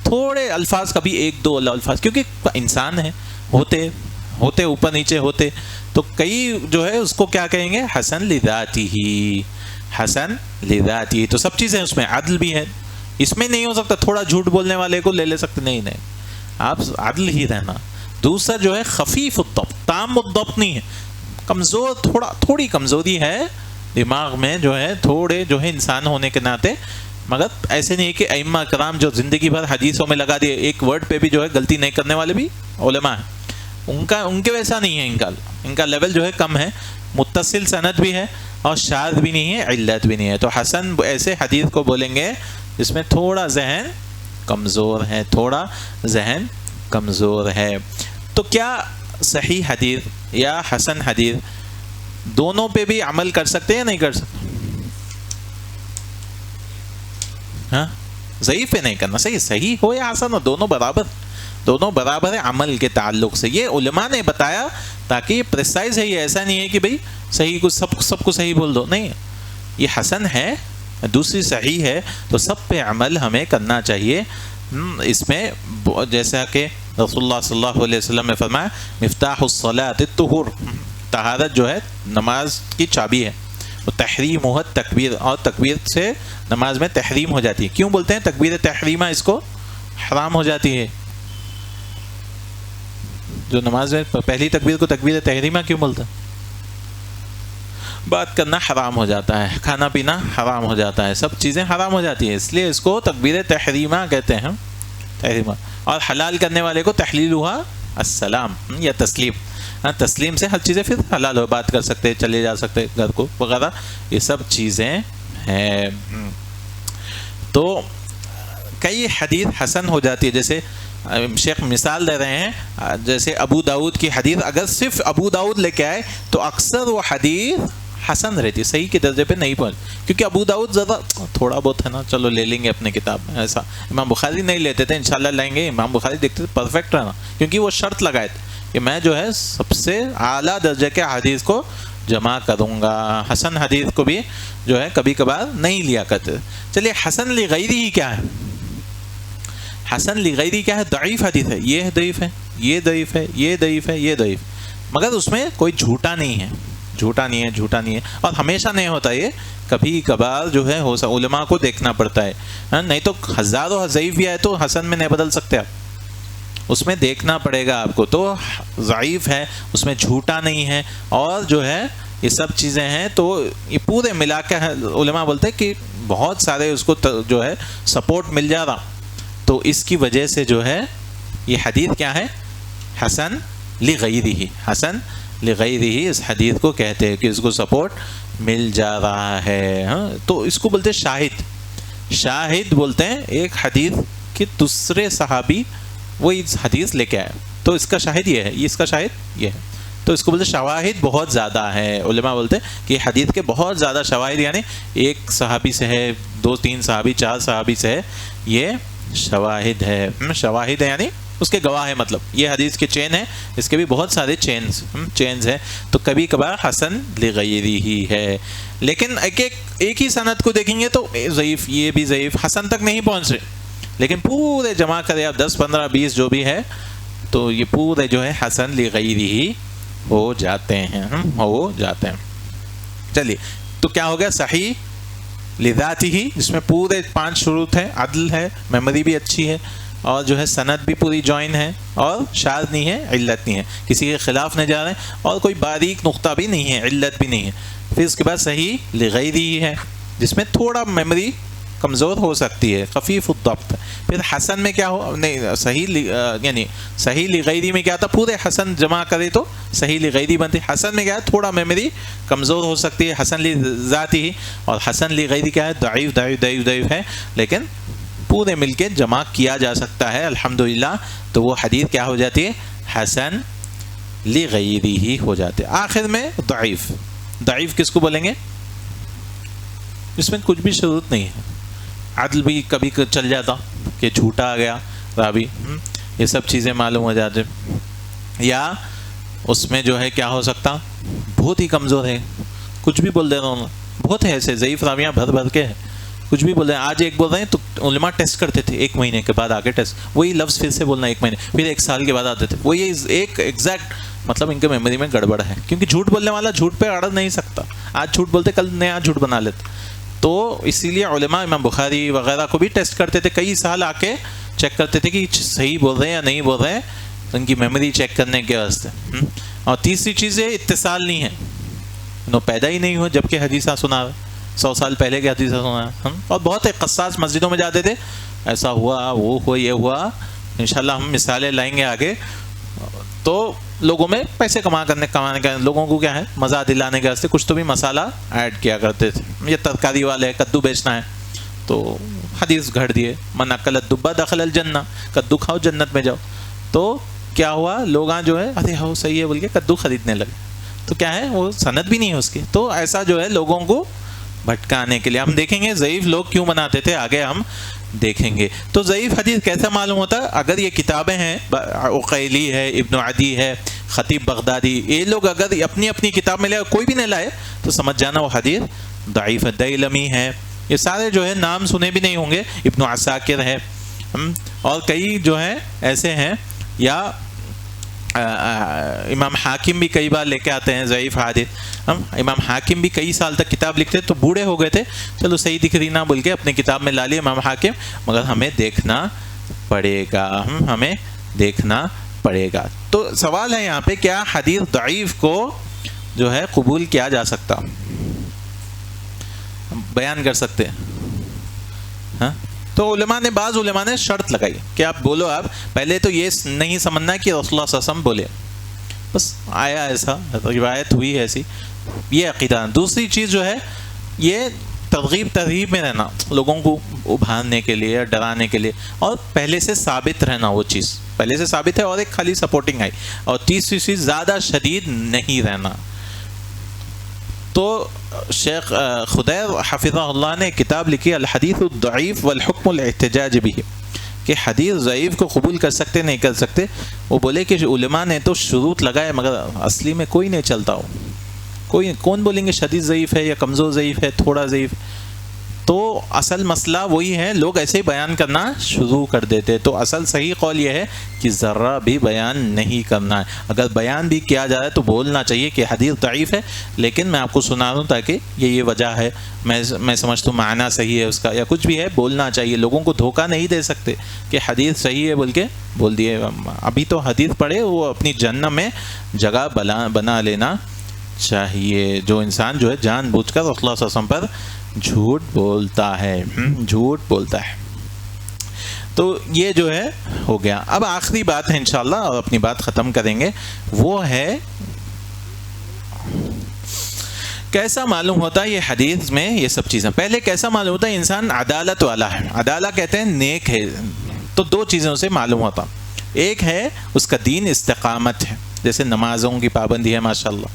تھوڑے الفاظ کبھی 1-2 الفاظ، کیونکہ انسان ہے، ہوتے اوپر نیچے ہوتے، تو کئی جو ہے اس کو کیا کہیں گے؟ حسن لذاتہ، حسن لذاتہ، تو سب چیزیں اس میں عدل بھی ہے، اس میں نہیں ہو سکتا تھوڑا جھوٹ بولنے والے کو لے سکتے، نہیں آپ عدل ہی رہنا۔ دوسرا جو ہے خفیف الضبط، تام الضبط نہیں ہے، کمزور، تھوڑی کمزوری ہے دماغ میں جو ہے، تھوڑے جو ہے انسان ہونے کے ناطے مگر ایسے نہیں ہے کہ ائمہ کرام جو زندگی بھر حدیثوں میں لگا دیے، ایک ورڈ پہ بھی جو ہے غلطی نہیں کرنے والے بھی علماء ہیں، ان کے ویسا نہیں ہے، ان کا لیول جو ہے کم ہے، متصل سند بھی ہے اور شاذ بھی نہیں ہے، علت بھی نہیں ہے. تو حسن ایسے حدیث کو بولیں گے جس میں تھوڑا ذہن کمزور ہے، تھوڑا ذہن کمزور ہے. تو کیا صحیح حدیث یا حسن حدیث دونوں پہ بھی عمل کر سکتے یا نہیں کر سکتے؟ ہاں، ضعیف پہ نہیں کرنا، صحیح ہو یا حسن ہو، دونوں برابر ہے عمل کے تعلق سے. یہ علماء نے بتایا تاکہ یہ پریسائز ہے، یہ ایسا نہیں ہے کہ بھئی صحیح کو سب کو صحیح بول دو، نہیں، یہ حسن ہے دوسری صحیح ہے تو سب پہ عمل ہمیں کرنا چاہیے. اس میں جیسا کہ رسول اللہ صلی اللہ علیہ وسلم نے فرمایا مفتاح الصلاۃ الطہور، طہارت جو ہے نماز کی چابی ہے. تحریم و تکبیر، اور تکبیر سے نماز میں تحریم ہو جاتی ہے. کیوں بولتے ہیں تکبیر تحریمہ اس کو حرام ہو جاتی ہے؟ جو نماز میں پہلی تکبیر کو تکبیر تحریمہ کیوں بولتے ہیں؟ بات کرنا حرام ہو جاتا ہے، کھانا پینا حرام ہو جاتا ہے، سب چیزیں حرام ہو جاتی ہیں، اس لیے اس کو تکبیر تحریمہ کہتے ہیں، تحریمہ. اور حلال کرنے والے کو تحلیل ہوا السلام یا تسلیم. تسلیم سے ہر چیزیں پھر حلال ہو، بات کر سکتے، چلے جا سکتے گھر کو وغیرہ، یہ سب چیزیں ہیں. تو کئی حدیث حسن ہو جاتی ہے، جیسے شیخ مثال دے رہے ہیں، جیسے ابو داؤد کی حدیث اگر صرف ابو داؤد لے کے آئے تو اکثر وہ حدیث حسن رہتی، صحیح کے درجے پہ نہیں پہنچ، کیونکہ ابو داؤد زیادہ تھوڑا بہت ہے نا، چلو لے لیں گے اپنے کتاب میں. ایسا امام بخاری نہیں لیتے تھے، انشاءاللہ لیں گے. امام بخاری دیکھتے تھے پرفیکٹ رہنا، کیونکہ وہ شرط لگائے تھے کہ میں جو ہے سب سے اعلیٰ درجے کے حدیث کو جمع کروں گا. حسن حدیث کو بھی جو ہے کبھی کبھار نہیں لیا کرتے. چلیے حسن لغیری ہی کیا ہے؟ حسن لغیری کیا ہے؟ ضعیف حدیث ہے، یہ ضعیف ہے، یہ ضعیف ہے، یہ ضعیف ہے، یہ ضعیف، مگر اس میں کوئی جھوٹا نہیں ہے، جھوٹا نہیں ہے. اور ہمیشہ نہیں ہوتا، یہ کبھی کبھار جو ہے علماء کو دیکھنا پڑتا ہے، نہیں تو ہزاروں ضعیف بھی آئے تو حسن میں نہیں بدل سکتے آپ، اس میں دیکھنا پڑے گا آپ کو. تو ضعیف ہے، اس میں جھوٹا نہیں ہے، اور جو ہے یہ سب چیزیں ہیں. تو یہ پورے ملا کے علماء بولتے ہیں کہ بہت سارے اس کو جو ہے سپورٹ مل جا رہا، تو اس کی وجہ سے جو ہے یہ حدیث کیا ہے؟ حسن لغیرہ. حسن لغیرہ اس حدیث کو کہتے ہیں کہ اس کو سپورٹ مل جا رہا ہے. تو اس کو بولتے ہیں شاہد. شاہد بولتے ہیں ایک حدیث کہ دوسرے صحابی وہی حدیث لے کے آئے تو اس کا شاہد یہ ہے، اس کا شاہد یہ ہے، تو اس کو بولتے ہیں شواہد بہت زیادہ ہے. علماء بولتے ہیں کہ حدیث کے بہت زیادہ شواہد، یعنی ایک صحابی سے ہے، 2-3 صحابی 4 صحابی سے ہے، یہ شواہد ہے. شواہد ہے یعنی اس کے گواہ ہے، مطلب یہ حدیث کے چین ہے، اس کے بھی بہت سارے چینز ہیں. تو کبھی کبھار حسن لغیری ہی ہے. لیکن ایک ہی سند کو دیکھیں گے تو ضعیف، یہ بھی ضعیف، حسن تک نہیں پہنچ رہے، لیکن پورے جمع کرے آپ 10 15 20 جو بھی ہے تو یہ پورے جو ہے حسن لغیری ہی ہو جاتے ہیں. چلیے تو کیا ہو گیا؟ صحیح لذاتی ہی، جس میں پورے 5 شروط ہیں، عدل ہے، میموری بھی اچھی ہے، اور جو ہے سند بھی پوری جوائن ہے، اور شاذ نہیں ہے، علت نہیں ہے، کسی کے خلاف نہیں جا رہے ہیں، اور کوئی باریک نقطہ بھی نہیں ہے، علت بھی نہیں ہے. پھر اس کے بعد صحیح لغیری ہی ہے، جس میں تھوڑا میموری کمزور ہو سکتی ہے، خفیف الضبط. پھر حسن میں کیا ہو، نہیں صحیح یعنی صحیح لغیری میں کیا تھا، پورے حسن جمع کرے تو صحیح لغیری بنتی. حسن میں کیا ہے، تھوڑا میموری کمزور ہو سکتی ہے، حسن لذاتی ہی. اور حسن لغیری کیا ہے، ضعیف ہے، لیکن پورے مل کے جمع کیا جا سکتا ہے الحمدللہ. تو وہ حدیث کیا ہو جاتی ہے؟ حسن لغیری ہی ہو جاتے. آخر میں ضعیف کس کو بولیں گے؟ اس میں کچھ بھی شروط نہیں ہے، عدل بھی کبھی چل جاتا کہ جھوٹا آ گیا راوی، یہ سب چیزیں معلوم ہو جاتے. یا اس میں جو ہے کیا ہو سکتا، بہت ہی کمزور ہے، کچھ بھی بول دے رہا ہوں. بہت ہے ایسے ضعیف راویاں بھر کے ہیں، کچھ بھی بول رہے ہیں. آج ایک بول رہے ہیں تو علماء ٹیسٹ کرتے تھے، 1 مہینے کے بعد آ کے ٹیسٹ، وہی لفظ پھر سے بولنا 1 مہینے، پھر 1 سال کے بعد آتے تھے. وہی ایک ایگزیکٹ مطلب ان کے میموری میں گڑبڑ ہے، کیونکہ جھوٹ بولنے والا جھوٹ پہ اڑ نہیں سکتا. آج جھوٹ بولتے کل نیا جھوٹ بنا لیتے. تو اسی لیے علماء امام بخاری وغیرہ کو بھی ٹیسٹ کرتے تھے، کئی سال آ کے چیک کرتے تھے کہ صحیح بول رہے ہیں یا نہیں بول رہے ہیں، ان کی میموری چیک کرنے کے واسطے. اور تیسری چیز ہے اتصال نہیں ہے، پیدا ہی نہیں ہوا جبکہ حدیثہ سنا رہے. 100 سال پہلے کی حدیث سنا ہے. اور بہت ایک قصاص مسجدوں میں جاتے تھے, ایسا ہوا وہ ہوا یہ ہوا. انشاءاللہ ہم مثالیں لائیں گے آگے. تو لوگوں میں پیسے کمانے کا, لوگوں کو کیا ہے مزہ دلانے کے واسطے کچھ تو بھی مسالہ ایڈ کیا کرتے تھے. یہ ترکاری والے کدو بیچنا ہے تو حدیث گھڑ دیے, من اکل الدبہ دخل الجنہ, کدو کھاؤ جنت میں جاؤ. تو کیا ہوا, لوگ جو ہے ارے ہو صحیح ہے بول کے کدو خریدنے لگے. تو کیا ہے وہ سند بھی نہیں ہے اس کی. تو ایسا جو ہے لوگوں کو بھٹکانے کے لیے. ہم دیکھیں گے ضعیف لوگ کیوں بناتے تھے, آگے ہم دیکھیں گے. تو ضعیف حدیث کیسا معلوم ہوتا ہے, اگر یہ کتابیں ہیں, عقیلی ہے, ابن عدی ہے, خطیب بغدادی, یہ لوگ اگر اپنی اپنی کتاب میں لائے, کوئی بھی نہیں لائے, تو سمجھ جانا وہ حدیث ضعیف ہے. دیلمی ہے, یہ سارے جو ہے نام سنے بھی نہیں ہوں گے. ابن عساکر ہے, اور کئی جو ہیں ایسے ہیں, یا امام حاکم بھی کئی بار لے کے آتے ہیں ضعیف حدیث. امام حاکم بھی کئی سال تک کتاب لکھتے, تو بوڑھے ہو گئے تھے, چلو صحیح دکھ رہی نہ بول کے اپنی کتاب میں لا لیے امام حاکم, مگر ہمیں دیکھنا پڑے گا, ہمیں دیکھنا پڑے گا. تو سوال ہے یہاں پہ, کیا حدیث ضعیف کو جو ہے قبول کیا جا سکتا, بیان کر سکتے ہیں؟ ہاں, تو بعض علماء نے شرط لگائی کہ آپ بولو, آپ پہلے تو یہ نہیں سمجھنا کہ رسول اللہ صلی اللہ علیہ وسلم بولے, بس آیا ایسا, روایت ہوئی ایسی, یہ عقیدہ. دوسری چیز جو ہے یہ ترغیب میں رہنا, لوگوں کو ابھارنے کے لیے, ڈرانے کے لیے, اور پہلے سے ثابت رہنا, وہ چیز پہلے سے ثابت ہے, اور ایک خالی سپورٹنگ آئی. اور تیسری چیز زیادہ شدید نہیں رہنا. تو شیخ خدیر حفظہ اللہ نے کتاب لکھی الحدیث الضعیف والحکم الاحتجاج به, کہ حدیث ضعیف کو قبول کر سکتے نہیں کر سکتے. وہ بولے کہ علماء نے تو شروط لگائے, مگر اصلی میں کوئی نہیں چلتا ہو. کون بولیں گے شدید ضعیف ہے یا کمزور ضعیف ہے, تھوڑا ضعیف. تو اصل مسئلہ وہی ہے, لوگ ایسے ہی بیان کرنا شروع کر دیتے. تو اصل صحیح قول یہ ہے کہ ذرہ بھی بیان نہیں کرنا ہے. اگر بیان بھی کیا جا رہا ہے تو بولنا چاہیے کہ حدیث ضعیف ہے, لیکن میں آپ کو سنا دوں تاکہ یہ وجہ ہے, میں سمجھتا ہوں معنی صحیح ہے اس کا, یا کچھ بھی ہے بولنا چاہیے. لوگوں کو دھوکہ نہیں دے سکتے کہ حدیث صحیح ہے بول کے بول دیے. ابھی تو حدیث پڑھے, وہ اپنی جنت میں جگہ بنا لینا چاہیے. جو انسان جو ہے جان بوجھ کر رسول اللہ صلی اللہ علیہ وسلم پر جھوٹ بولتا ہے, تو یہ جو ہے ہو گیا. اب آخری بات ہے انشاءاللہ, اور اپنی بات ختم کریں گے, وہ ہے کیسا معلوم ہوتا ہے یہ حدیث میں یہ سب چیزیں. پہلے کیسا معلوم ہوتا ہے انسان عدالت والا ہے, عدالت کہتے ہیں نیک ہے. تو دو چیزوں سے معلوم ہوتا, ایک ہے اس کا دین استقامت ہے, جیسے نمازوں کی پابندی ہے ماشاءاللہ,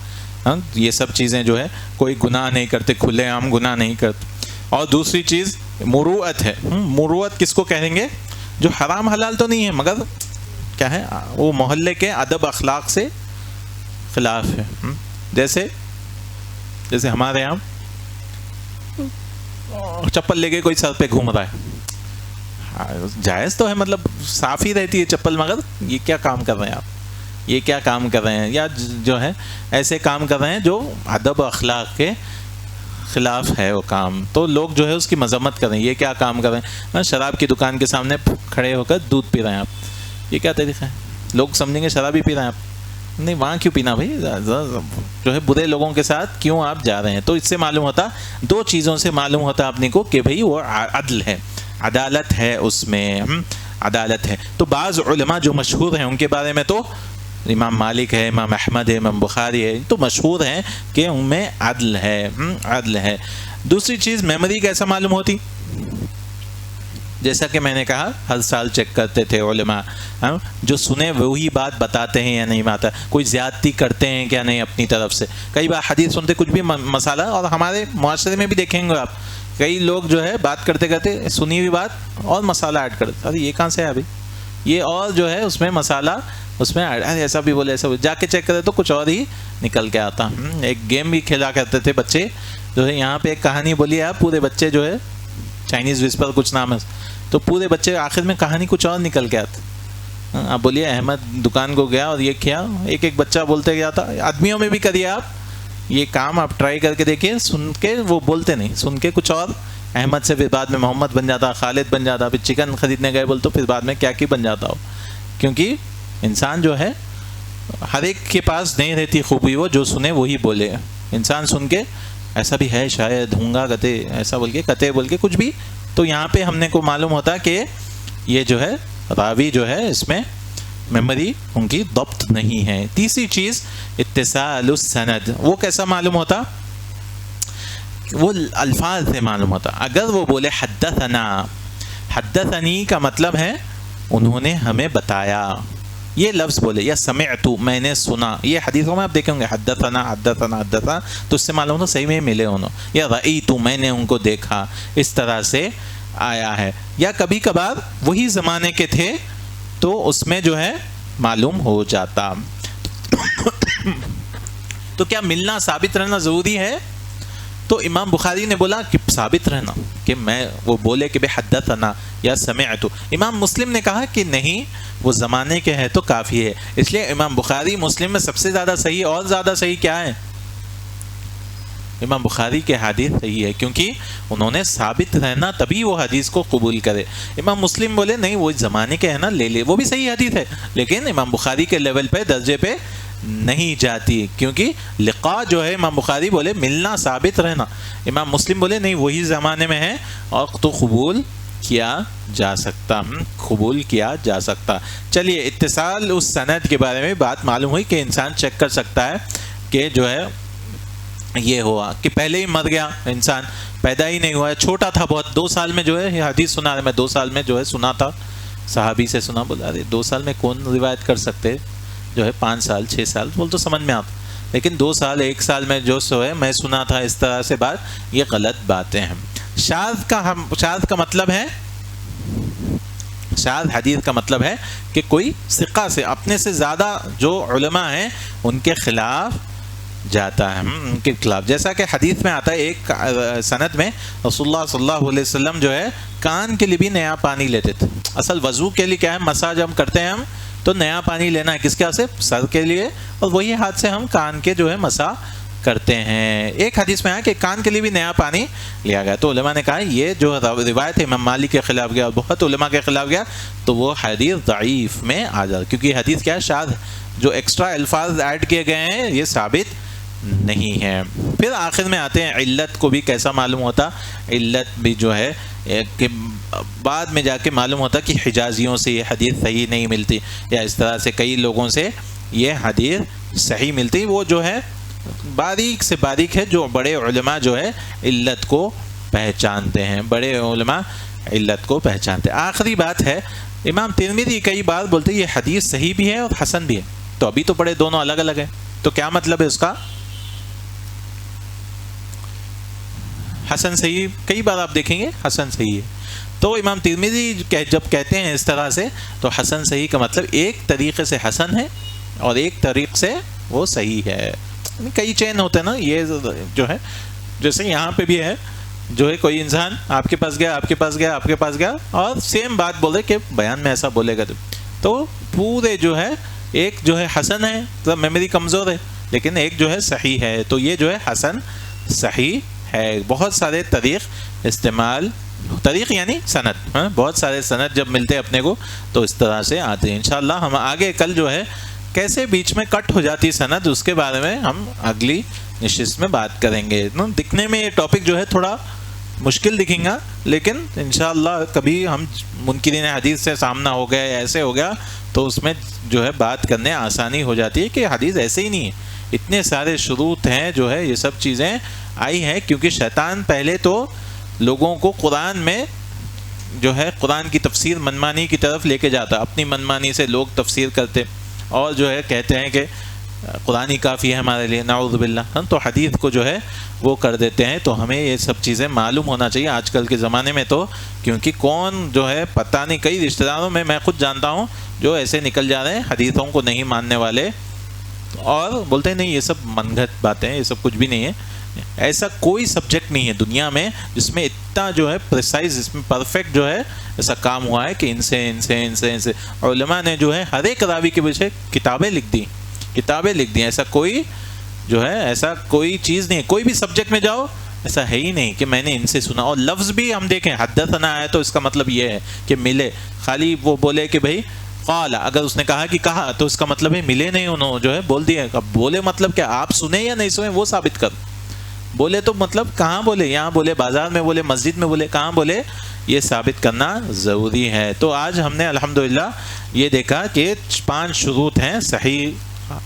یہ سب چیزیں جو ہے کوئی گناہ نہیں کرتے, کھلے عام گناہ نہیں کرتے. اور دوسری چیز مروت ہے. مروت کس کو کہیں گے, جو حرام حلال تو نہیں ہے مگر کیا ہے وہ محلے کے ادب اخلاق سے خلاف ہے. جیسے ہمارے یہاں چپل لے کے کوئی سر پہ گھوم رہا ہے, جائز تو ہے, مطلب صاف ہی رہتی ہے چپل, مگر یہ کیا کام کر رہے ہیں آپ, یہ کیا کام کر رہے ہیں, یا جو ہے ایسے کام کر رہے ہیں جو ادب و اخلاق کے خلاف ہے وہ کام. تو لوگ جو ہے اس کی مذمت کر رہے ہیں, یہ کیا کام کر رہے ہیں, شراب کی دکان کے سامنے کھڑے ہو کر دودھ پی رہے ہیں آپ, یہ کیا طریقہ ہے. لوگ سمجھیں گے شراب ہی پی رہے ہیں آپ, نہیں وہاں کیوں پینا بھائی, جو ہے برے لوگوں کے ساتھ کیوں آپ جا رہے ہیں. تو اس سے معلوم ہوتا, دو چیزوں سے معلوم ہوتا اپنے کو کہ بھائی وہ عدل ہے, عدالت ہے, اس میں عدالت ہے. تو بعض علماء جو مشہور ہیں ان کے بارے میں تو امام مالک ہے, امام احمد ہے, امام بخاری ہے, تو مشہور ہیں کہ ان میں عدل ہے. دوسری چیز میموری کیسا معلوم ہوتی, جیسا کہ میں نے کہا ہر سال چیک کرتے تھے علماء, جو سنے وہی بات بتاتے ہیں یا نہیں بتاتے, کوئی زیادتی کرتے ہیں کیا نہیں اپنی طرف سے. کئی بار حدیث سنتے کچھ بھی مسئلہ, اور ہمارے معاشرے میں بھی دیکھیں گے آپ, کئی لوگ جو ہے بات کرتے کرتے سنی ہوئی بات اور مسئلہ ایڈ کرتے, ارے یہ کہاں سے ہے ابھی, یہ اور جو ہے اس میں مسئلہ اس میں ایسا بھی بولے, ایسا جا کے چیک کرے تو کچھ اور ہی نکل کے آتا. ایک گیم بھی کھیلا کرتے تھے بچے جو ہے, یہاں پہ ایک کہانی بولی آپ, پورے بچے جو ہے چائنیز وسپر کچھ نام ہے, تو پورے بچے آخر میں کہانی کچھ اور نکل کے آتے. آپ بولیے احمد دکان کو گیا اور یہ کیا, ایک بچہ بولتے گیا تھا. آدمیوں میں بھی کریے آپ یہ کام, آپ ٹرائی کر کے دیکھیے, سن کے وہ بولتے نہیں, سن کے کچھ اور, احمد سے پھر بعد میں محمد بن جاتا, خالد بن جاتا, پھر چکن خریدنے گئے بول تو پھر بعد میں کیا کی بن جاتا ہو. کیونکہ انسان جو ہے ہر ایک کے پاس نہیں رہتی خوبی, وہ جو سنے وہی بولے. انسان سن کے ایسا بھی ہے شاید، ہونگا کتے ایسا بول کے، کتے بول کے کچھ بھی، تو یہاں پہ ہم نے کو معلوم ہوتا کہ یہ جو ہے راوی جو ہے اس میں میموری ان کی ضبط نہیں ہے۔ تیسری چیز اتصال السند، وہ کیسا معلوم ہوتا؟ وہ الفاظ سے معلوم ہوتا۔ اگر وہ بولے حدثنا، حدثنی کا مطلب ہے انہوں نے ہمیں بتایا، یہ لفظ بولے، یا سمعت میں نے سنا، یہ حدیثوں میں آپ دیکھیں گے حدثنا حدثنا حدثنا، تو اس سے معلوم ہوتا صحیح میں ملے انہوں، یا رأیت میں نے ان کو دیکھا، اس طرح سے آیا ہے۔ یا کبھی کبھار وہی زمانے کے تھے تو اس میں جو ہے معلوم ہو جاتا۔ تو کیا ملنا ثابت رہنا ضروری ہے؟ تو امام بخاری نے بولا کہ ثابت رہنا، کہ میں وہ بولے کہ بے حدثنا یا سمعت۔ امام مسلم نے کہا کہ نہیں، وہ زمانے کے ہے تو کافی ہے۔ اس لیے امام بخاری مسلم میں سب سے زیادہ صحیح، اور زیادہ صحیح کیا ہے؟ امام بخاری کے حدیث صحیح ہے، کیونکہ انہوں نے ثابت رہنا تبھی وہ حدیث کو قبول کرے۔ امام مسلم بولے نہیں، وہ زمانے کے ہے نا، لے لے، وہ بھی صحیح حدیث ہے، لیکن امام بخاری کے لیول پہ، درجے پہ نہیں جاتی، کیونکہ لقاء جو ہے امام بخاری بولے ملنا ثابت رہنا، امام مسلم بولے نہیں، وہی زمانے میں ہے اور تو قبول کیا جا سکتا، قبول کیا جا سکتا۔ چلیے، اتصال اس سند کے بارے میں بات معلوم ہوئی کہ انسان چیک کر سکتا ہے کہ جو ہے یہ ہوا کہ پہلے ہی مر گیا انسان، پیدا ہی نہیں ہوا ہے، چھوٹا تھا بہت، 2 سال میں جو ہے یہ حدیث سنا، میں 2 سال میں جو ہے سنا تھا، صحابی سے سنا، بولا ارے 2 سال میں کون روایت کر سکتے، جو ہے 5 سال 6 سال بول تو سمجھ میں آتا، لیکن 2 سال 1 سال میں جو سو ہے میں سنا تھا، اس طرح سے بات، یہ غلط باتیں ہیں۔ شاذ کا مطلب ہے، شاذ حدیث کا مطلب ہے کہ کوئی ثقہ سے، اپنے سے زیادہ جو علماء ہیں ان کے خلاف جاتا ہے، ان کے خلاف، جیسا کہ حدیث میں آتا ہے ایک سند میں رسول اللہ صلی اللہ علیہ وسلم جو ہے کان کے لیے بھی نیا پانی لیتے تھے۔ اصل وضو کے لیے کیا ہے، مساج ہم کرتے ہیں ہم تو نیا پانی لینا ہے، کس کے ہاتھ سے؟ سر کے لیے، اور وہی ہاتھ سے ہم کان کے جو ہے مسا کرتے ہیں۔ ایک حدیث میں آیا کہ کان کے لیے بھی نیا پانی لیا گیا، تو علماء نے کہا یہ جو روایت ہے امام مالک کے خلاف گیا اور بہت علماء کے خلاف گیا، تو وہ حدیث ضعیف میں آ جاتا، کیونکہ یہ حدیث کیا ہے، شاذ، جو ایکسٹرا الفاظ ایڈ کیے گئے ہیں یہ ثابت نہیں ہے۔ پھر آخر میں آتے ہیں علت کو بھی کیسا معلوم ہوتا، علت بھی جو ہے کہ بعد میں جا کے معلوم ہوتا کہ حجازیوں سے یہ حدیث صحیح نہیں ملتی، یا اس طرح سے کئی لوگوں سے یہ حدیث صحیح ملتی، وہ جو ہے باریک سے باریک ہے، جو بڑے علماء جو ہے علت کو پہچانتے ہیں، بڑے علماء علت کو پہچانتے ہیں۔ آخری بات ہے، امام ترمذی کئی بار بولتے ہیں یہ حدیث صحیح بھی ہے اور حسن بھی ہے، تو ابھی تو پڑھے دونوں الگ الگ ہیں، تو کیا مطلب ہے اس کا؟ حسن صحیح، کئی بار آپ دیکھیں گے حسن صحیح ہے، تو امام ترمذی جب کہتے ہیں اس طرح سے، تو حسن صحیح کا مطلب ایک طریقے سے حسن ہے اور ایک طریق سے وہ صحیح ہے، کئی چین ہوتے ہیں نا، یہ جو ہے جیسے یہاں پہ بھی ہے، جو ہے کوئی انسان آپ کے پاس گیا، آپ کے پاس گیا، آپ کے پاس گیا، اور سیم بات بولے کہ بیان میں ایسا بولے گا، تو پورے جو ہے ایک جو ہے حسن ہے، تو میموری کمزور ہے، لیکن ایک جو ہے صحیح ہے، تو یہ جو ہے حسن صحیح ہے۔ بہت سارے طریق استعمال، طریق یعنی سند، بہت سارے سند جب ملتے ہیں اپنے کو تو اس طرح سے آتے ہیں۔ انشاءاللہ ہم آگے کل جو ہے کیسے بیچ میں کٹ ہو جاتی سند، اس کے بارے میں ہم اگلی نشست میں بات کریں گے۔ دکھنے میں یہ ٹاپک جو ہے تھوڑا مشکل دکھیں گا، لیکن انشاءاللہ کبھی ہم منکرین حدیث سے سامنا ہو گیا یا ایسے ہو گیا تو اس میں جو ہے بات کرنے آسانی ہو جاتی ہے کہ حدیث ایسے ہی نہیں ہے، اتنے سارے شروط ہیں، جو ہے یہ سب چیزیں آئی ہیں، کیونکہ شیطان پہلے تو لوگوں کو قرآن میں جو ہے قرآن کی تفسیر منمانی کی طرف لے کے جاتا، اپنی منمانی سے لوگ تفسیر کرتے اور جو ہے کہتے ہیں کہ قرآن ہی کافی ہے ہمارے لیے، نعوذ باللہ، تو حدیث کو جو ہے وہ کر دیتے ہیں۔ تو ہمیں یہ سب چیزیں معلوم ہونا چاہیے آج کل کے زمانے میں، تو کیونکہ کون جو ہے پتہ نہیں، کئی رشتہ داروں میں خود جانتا ہوں جو ایسے نکل جا رہے ہیں حدیثوں کو نہیں ماننے والے، اور بولتے ہیں نہیں یہ سب من گھڑت باتیں ہیں، یہ سب کچھ بھی نہیں ہے۔ ایسا کوئی سبجیکٹ نہیں ہے دنیا میں جس میں اتنا جو ہے پریسائز، اس میں پرفیکٹ جو ہے ایسا کام ہوا ہے کہ ان سے علماء نے جو ہے ہر ایک راوی کے پیچھے کتابیں لکھ دی، ایسا کوئی جو ہے ایسا کوئی چیز نہیں ہے، کوئی بھی سبجیکٹ میں جاؤ ایسا ہے ہی نہیں کہ میں نے ان سے سنا۔ اور لفظ بھی ہم دیکھیں، حدثنا ہے تو اس کا مطلب یہ ہے کہ ملے، خالی وہ بولے کہ بھائی قال، اگر اس نے کہا کہ کہا تو اس کا مطلب ہے ملے نہیں، انہوں جو ہے بول دیا، اب بولے مطلب کیا، آپ سنے یا نہیں سنے وہ ثابت کر، بولے تو مطلب کہاں بولے؟ یہاں بولے، بازار میں بولے، مسجد میں بولے، کہاں بولے؟ یہ ثابت کرنا ضروری ہے۔ تو آج ہم نے الحمدللہ یہ دیکھا کہ 5 شروط ہیں صحیح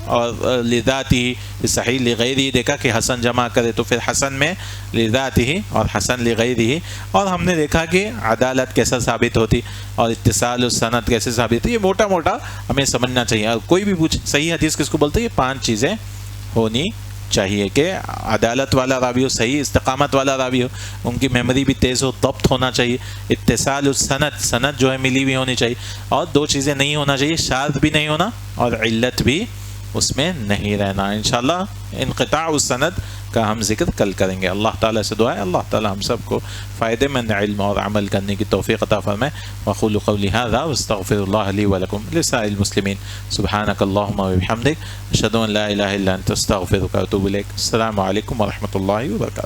اور لذاتی، صحیح لغیری، دیکھا کہ حسن جمع کرے تو پھر حسن میں لذاتی اور حسن لغیری، اور ہم نے دیکھا کہ عدالت کیسا ثابت ہوتی اور اتصال السند کیسے ثابت ہوتی۔ یہ موٹا موٹا ہمیں سمجھنا چاہیے۔ اور کوئی بھی پوچھ صحیح حدیث کس کو بولتے ہیں؟ یہ 5 چیزیں ہونی چاہیے کہ عدالت والا راوی ہو، صحیح استقامت والا راوی ہو، ان کی میموری بھی تیز ہو، ضبط ہونا چاہیے، اتصال السند، سند جو ہے ملی ہوئی ہونی چاہیے، اور 2 چیزیں نہیں ہونا چاہیے، شاذ بھی نہیں ہونا اور علت بھی اس میں نہیں رہنا۔ انشاءاللہ انقطاع السند کا ہم ذکر کل کریں گے۔ اللہ تعالیٰ سے دعا ہے اللہ تعالیٰ ہم سب کو فائدے مند علم اور عمل کرنے کی توفیق عطا فرمائے۔ وأقول قولي هذا واستغفر الله لي ولكم لسائر المسلمين سبحانك اللهم وبحمدك أشهد أن لا إله إلا أنت أستغفرك وأتوب إليك۔ السلام علیکم ورحمۃ اللہ وبرکاتہ۔